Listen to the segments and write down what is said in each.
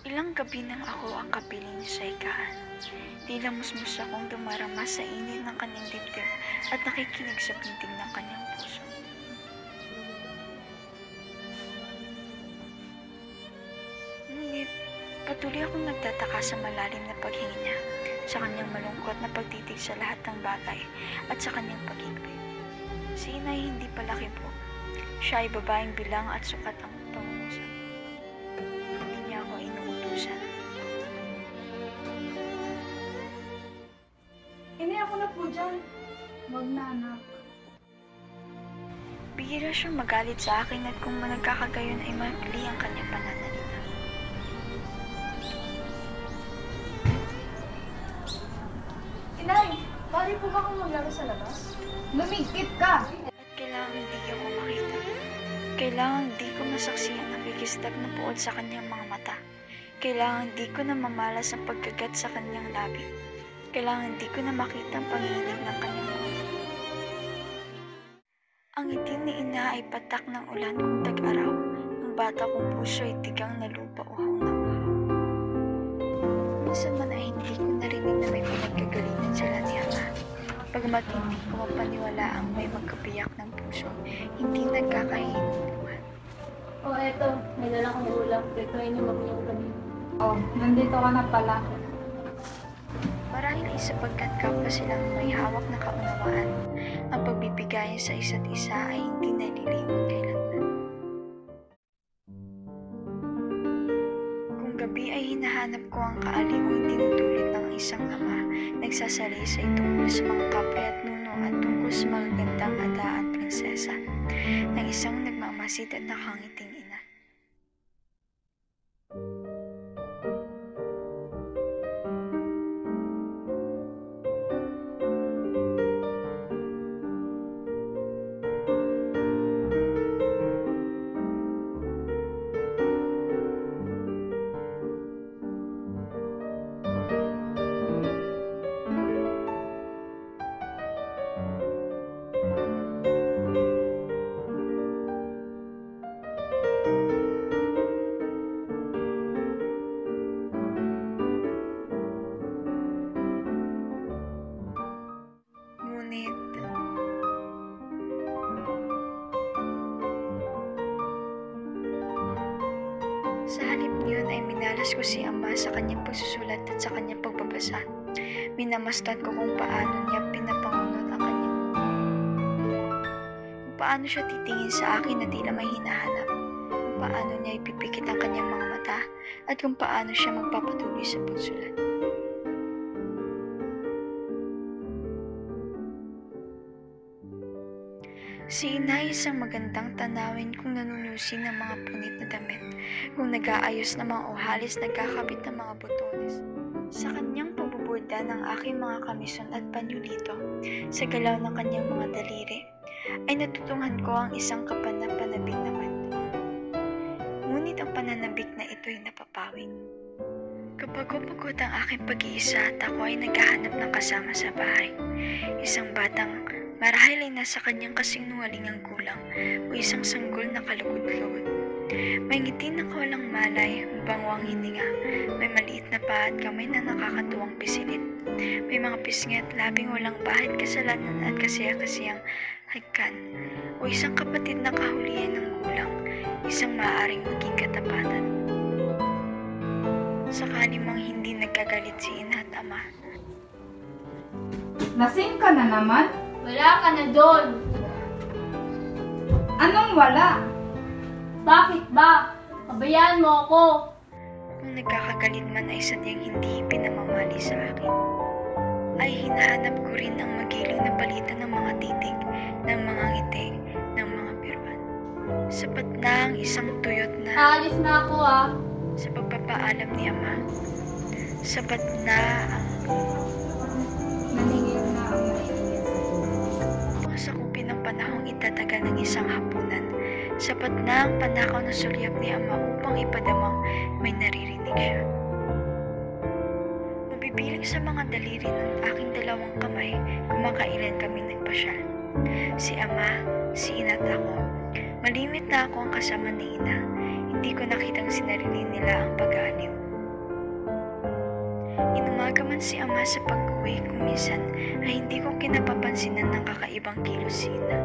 Ilang gabi nang ako ang kapiling sa higaan. Tila musmus akong dumarama sa init ng kanyang dibdib at nakikinig sa pintig ng kanyang puso. Ngunit patuloy akong nagtataka sa malalim na paghingi niya, sa kanyang malungkot na pagtitig sa lahat ng bagay at sa kanyang pag-ibig. Si inay hindi pala kibo. Siya ay babaeng bilang at sukat ang pangungusap. Hindi niya ako inuutusan. Ini ako na po dyan. Wag na, anak. Bihira siyang magalit sa akin at kung nagkakagayon ay mapili ang kanyang pananalita. Inay, pari po ba akong maglaro sa labas? Lumigkit ka! At kailangan hindi ako makita. Kailangan di ko masaksihan ang kikistab na puod sa kanyang mga mata. Kailangan di ko na mamalas ang pagkagat sa kanyang labi. Kailangan di ko na makita ang panginginig ng kanyang mga mata. Ang ngiti ni ina ay patak ng ulan kung tag-araw. Ang bata kong puso ay tigang na lupa uhaw na uhaw. Minsan man ay hindi ko narinig na may pinagkagalingan sila ni ama. Pagmat hindi ko mapaniwala ang may magkapiyak ng puso, hindi nagkakahinunuhan. Oh, eto. May dala kong ulam. Pwede niyo mag-inom kami. Oh, nandito ka na pala. Marahil ay sapagkat kapwa silang may hawak na kaunawaan, ang pagbibigayan sa isa't isa ay hindi nalilimot kailanman. Kung gabi ay hinahanap ko ang kaaliwang tinutulid ng isang ama, nagsasalaysay tungkol sa mga kapre at nuno at tungkol sa mga gandang ada at prinsesa, ng isang nagmamasid at nakangiting ina. Ngunit, sa halip niyon ay minalas ko si ama sa kanyang pagsusulat at sa kanyang pagbabasa. Minamastan ko kung paano niya pinapangunot ang kanyang kung paano siya titingin sa akin na tila may hinahanap, kung paano niya ipipikit ang kanyang mga mata, at kung paano siya magpapatuloy sa pagsulat. Si inay isang magandang tanawin kung nanunusin ng mga punit na damit, kung nag-aayos ng mga uhalis, nagkakabit ng mga botones. Sa kanyang pagbuburda ng aking mga kamison at panyulito, sa galaw ng kanyang mga daliri, ay natutungan ko ang isang kapanapanabik na kwento. Ngunit ang pananabik na ito'y napapawid. Kapag-pagod ang aking pag-iisa at ako ay naghahanap ng kasama sa bahay, isang batang marahil ay nasa kanyang kasinungalingang gulang o isang sanggol na kalugod-lugod. May ngiti na kawalang malay, bangwang hininga, may maliit na paa at kamay na nakakatuwang pisilin. May mga pisngi at labing walang bahid kasalanan at kasiya-kasiyang hagkan, o isang kapatid na kahulihan ng gulang, isang maaaring maging katapatan. Sakali mang hindi nagkagalit si ina at ama. Lasing ka na naman? Wala ka na doon! Anong wala? Bakit ba? Pabayaan mo ako! Kung nagkakagalit man ay sadyang hindi pinamamali sa akin, ay hinahanap ko rin ang magiling na palitan ng mga titig, ng mga ngiti, ng mga biruan. Sapat na ang isang tuyot na Aalis na ako ah! sa pagpapaalam ni ama. Sapat na ang Maningil na ang mainit sa tubig. sakupin ng panahong itatagal ng isang hapunan. Sapat na ang panakaw na sulyap ni ama upang ipadamang may naririnig siya. Mabibilang sa mga daliri ng aking dalawang kamay kung makailan kami nagpasyal. Si ama, si ina at ako. Malimit na ako ang kasama ni ina. Hindi ko nakitang sinarili nila ang pag-aaliw. si ama sa pag-uwi kung minsan ay hindi ko kinapapansinan ng kakaibang kilos si Ina.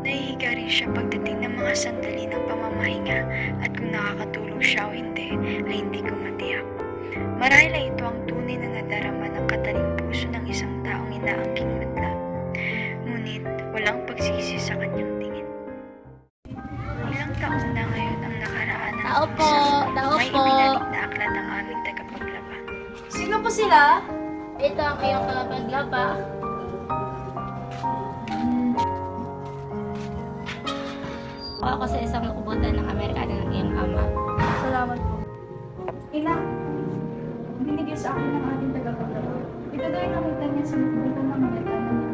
Nahihiga rin siya pagdating ng mga sandali ng pamamahinga at kung nakakatulog siya o hindi ay hindi ko matiyak. Marahil ay ito ang tunay na nadarama ng kataling puso ng isang taong inaangking madla. Ngunit walang pagsisi sa kanyang tingin. Ilang taon na ngayon ang nakaraan ng may ibinalik na aklat ang aming tagapaglaba. Sino po sila? Ito ang iyong kalabaglaba. Ako sa isang nakubutan ng Amerikano ng iyong ama. Salamat po. Ina, binigay sa akin ng ating tagapaglaba. Ito daw yung nakita niya sa nakubutan ng Amerikano niya.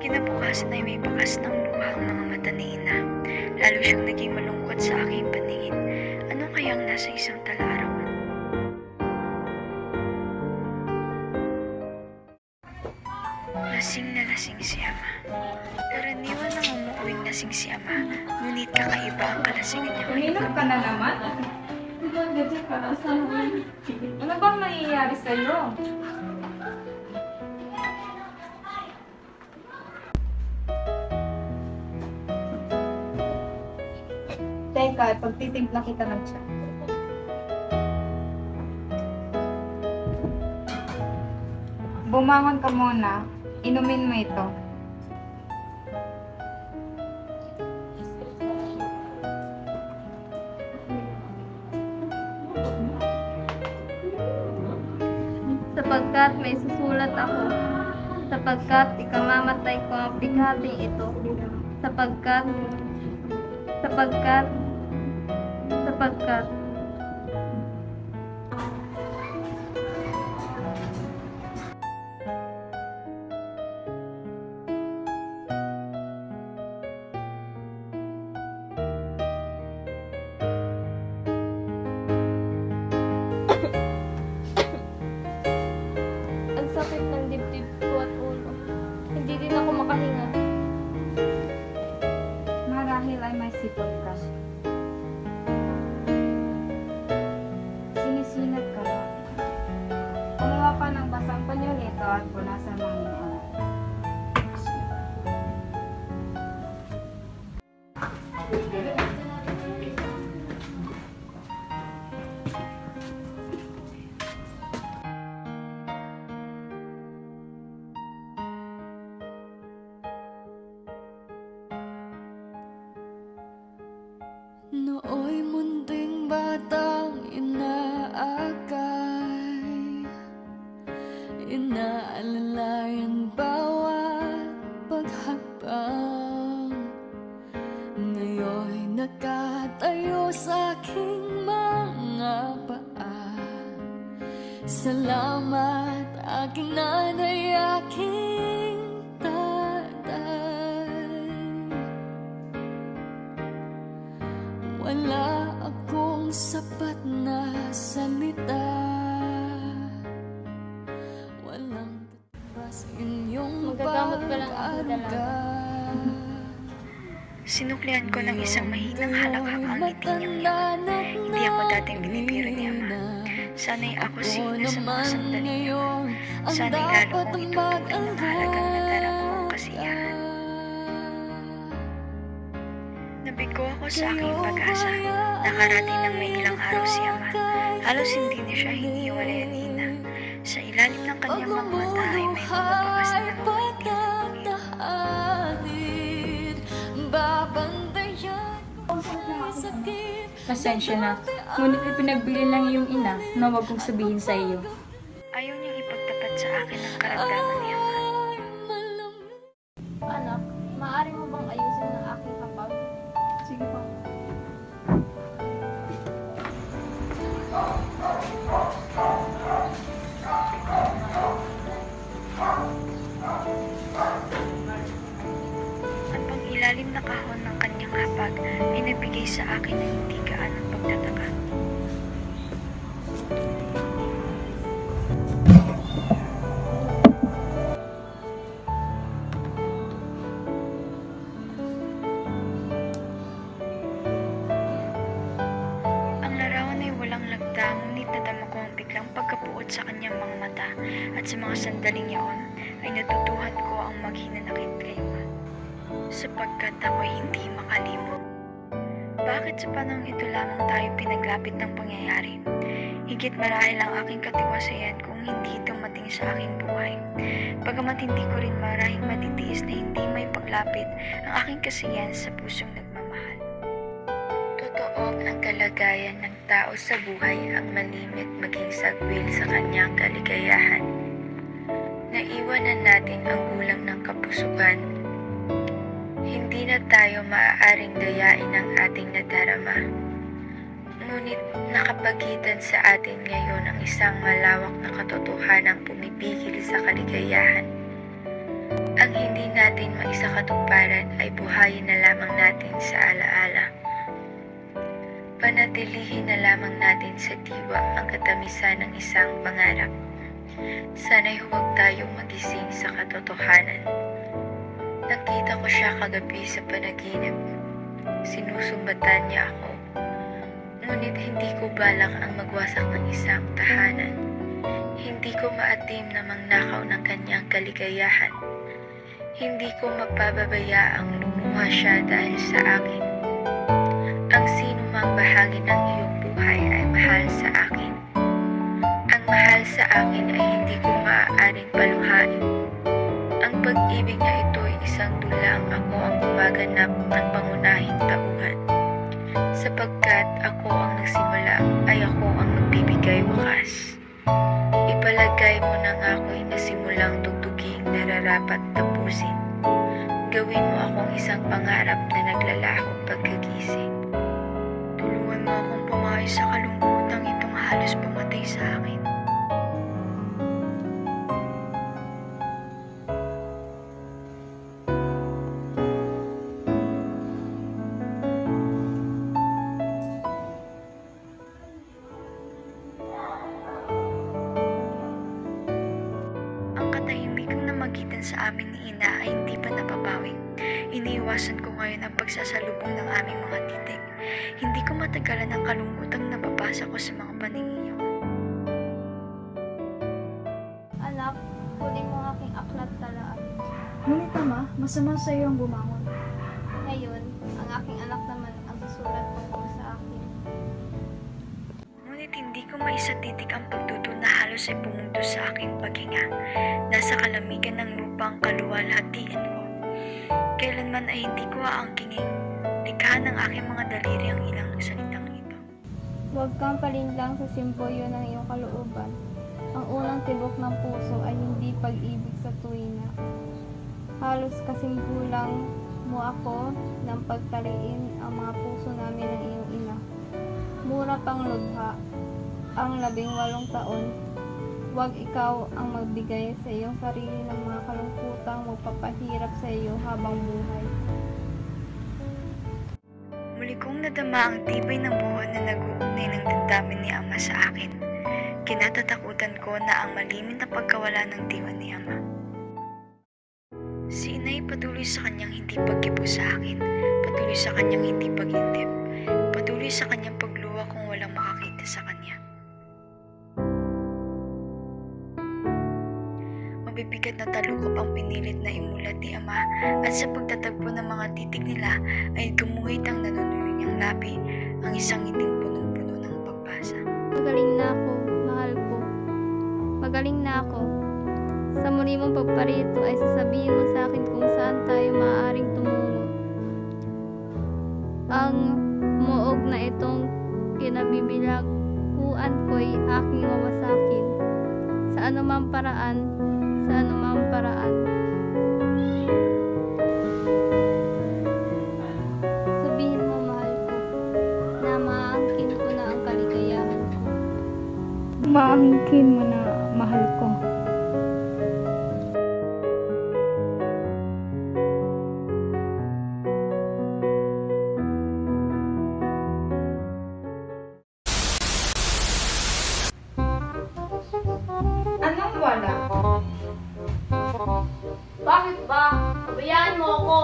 Kinabukasan ay may bakas ng luha ang mga mata ni Ina. Lalo siyang naging malungkot sa aking paningin. Ano kayang nasa isang tala-arawan? Lasing na lasing si ama. Karaniwan nang umuuwing lasing si ama, ngunit kakaiba ang kalasingan niya. Uminom ka na naman? Ano bang nangyayari sa'yo? Teka, pagtitimpla kita ng tiyan. Bumangon ka muna. Inumin mo ito. Sapagkat may susulat ako. Sapagkat ikamamatay ko ang bighating ito. Sapagkat ang sakit ng dibdib ko at ulo. Hindi din ako makahinga. Marahil ay may sipot ka. Sinisinat ka ba? Kumuha ka ng basang panyolito at punasan mo ang iyong anak. Nooy munting batang inaakay, inaalalayan bawat paghakbang. Ngayon'y nakatayo sa aking mga paa. Salamat aking nanay, aking tatay. Wala akong sapat na salita, walang katibas inyong Magagamot ka lang ako pag-aruga. Sinuklian ko ng isang mahinang halakhak ang ngiti niyang yaman. Hindi ako dating binibiro ni ama. Sana'y ako si Ina sa mga sandali niya. Sana'y lalo kong ituturing ang mahalagang nadarama kong kasiyahan. Nabigo ako sa aking pag-asa. Nakarating ng may ilang araw si ama. Halos hindi niya siya hiniwalay ni Ina. Sa ilalim ng kanyang mga mata ay may mga bakas na namamagitan. Babantayan ko may sakit. Pasensya na, ngunit ipinagbili lang iyong ina na huwag kong sabihin sa iyo. Ayaw niyang ipagtapat sa akin ang karamdaman ni ama. Anak, maaari mo bang ayusin ang aking kapag? Sige po. Ang pangilalim na kahon ng kanyang hapag ay nabigay sa akin ng hindi gaanong pagtataka. magsalita, ngunit nadama ko ang biglang pagkapuot sa kanyang mga mata at sa mga sandaling yaon ay natutuhan ko ang maghinanakit kay Ama, sapagkat ako'y hindi makalimot. Bakit sa panahon ito lamang tayo pinaglapit ng pangyayari? Higit marahil ang aking katiwasayan kung hindi dumating sa aking buhay. Bagamat hindi ko rin marahil matitiis na hindi may paglapit ang aking kasiyahan sa pusong nagmamahal. Totoo ang kalagayan ng tao sa buhay ang malimit maging sagwil sa kanyang kaligayahan. Naiwanan natin ang gulang ng kapusukan. Hindi na tayo maaaring dayain ang ating nadarama. Ngunit nakapagitan sa atin ngayon ang isang malawak na katotohanang pumipigil sa kaligayahan. Ang hindi natin maisakatuparan ay buhayin na lamang natin sa alaala. Panatilihin na lamang natin sa diwa ang katamisan ng isang pangarap. Sana'y huwag tayong magising sa katotohanan. Nakita ko siya kagabi sa panaginip. Sinusumbatan niya ako. Ngunit hindi ko balak ang magwasak ng isang tahanan. Hindi ko maatim na mangnakaw ng kanyang kaligayahan. Hindi ko mapababayaang lumuha siya dahil sa akin. Ang sinumang bahagi ng iyong buhay ay mahal sa akin. Ang mahal sa akin ay hindi ko maaaring paluhain. Ang pag-ibig niya ito ay isang dulang ako ang gumaganap ng pangunahing tauhan. Sapagkat ako ang nagsimula, ay ako ang magbibigay wakas. Ipalagay mo na nga ako'y nasimulang tugtuging nararapat tapusin. Gawin mo akong isang pangarap na naglalaho pagkagising. Tulungan mo akong pumawi sa kalungkutang itong halos pumatay sa akin. Magitan sa amin ni Ina ay hindi pa napapawi. Iniiwasan ko ngayon ang pagsasalubong ng aming mga titik. Hindi ko matagalan ang kalungkutang nababasa ko sa mga paningin niyo. Anak, kunin mo ang aking aklat talaan. Ngunit Ama, masama sa iyo ang bumangon. Ngayon, ang aking anak naman ang susulat tungkol sa akin. Ngunit hindi ko maisatitik ang pagtutol na halos ay pumunto sa aking paghinga. Nasa kalamigan ng lupa ang kaluwalhatian ko. Kailanman ay hindi ko aangkingin. Likha ng aking mga daliri ang ilang salitang ito. Huwag kang palinlang sa simbolyo ng iyong kalooban. Ang unang tibok ng puso ay hindi pag-ibig sa tuwina. Halos kasing kulang mo ako ng pagtaliin ang mga puso namin ng iyong ina. Mura pang lubha, ang 18 taon. Huwag ikaw ang magbigay sa iyong sarili ng mga kalungkutang magpapahirap sa iyo habang buhay. Muli kong nadama ang tibay ng buhon na nag-uugnay ng damdamin ni Ama sa akin. Kinatatakutan ko na ang malimit na pagkawala ng diwa ni Ama. Si Inay patuloy sa kanyang hindi pagkibo sa akin, patuloy sa kanyang hindi pag-intip, patuloy sa kanyang pagluwa kung walang makakita sa kanya. Mabibigat na talukop ang pinilit na imulat ni Ama at sa pagtatagpo ng mga titik nila ay gumuhit ang nanunuyo niyang labi, ang isang ngiting punong-puno ng pagbasa. Magaling na ako, mahal ko. Magaling na ako. Sa muli mong pagparito ay sasabihin mo sa akin kung saan tayo maaaring tumungo. Ang muog na itong kinabibilaguan ko'y aking wawasakin. Sa anumang paraan, sa anumang paraan. Sabihin mo, mahal ko, na maangkin ko na ang kaligayahan ko. Maangkin mo na, mahal ko. Anong wala? Bakit ba? Pabayaan mo ako.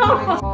Ano?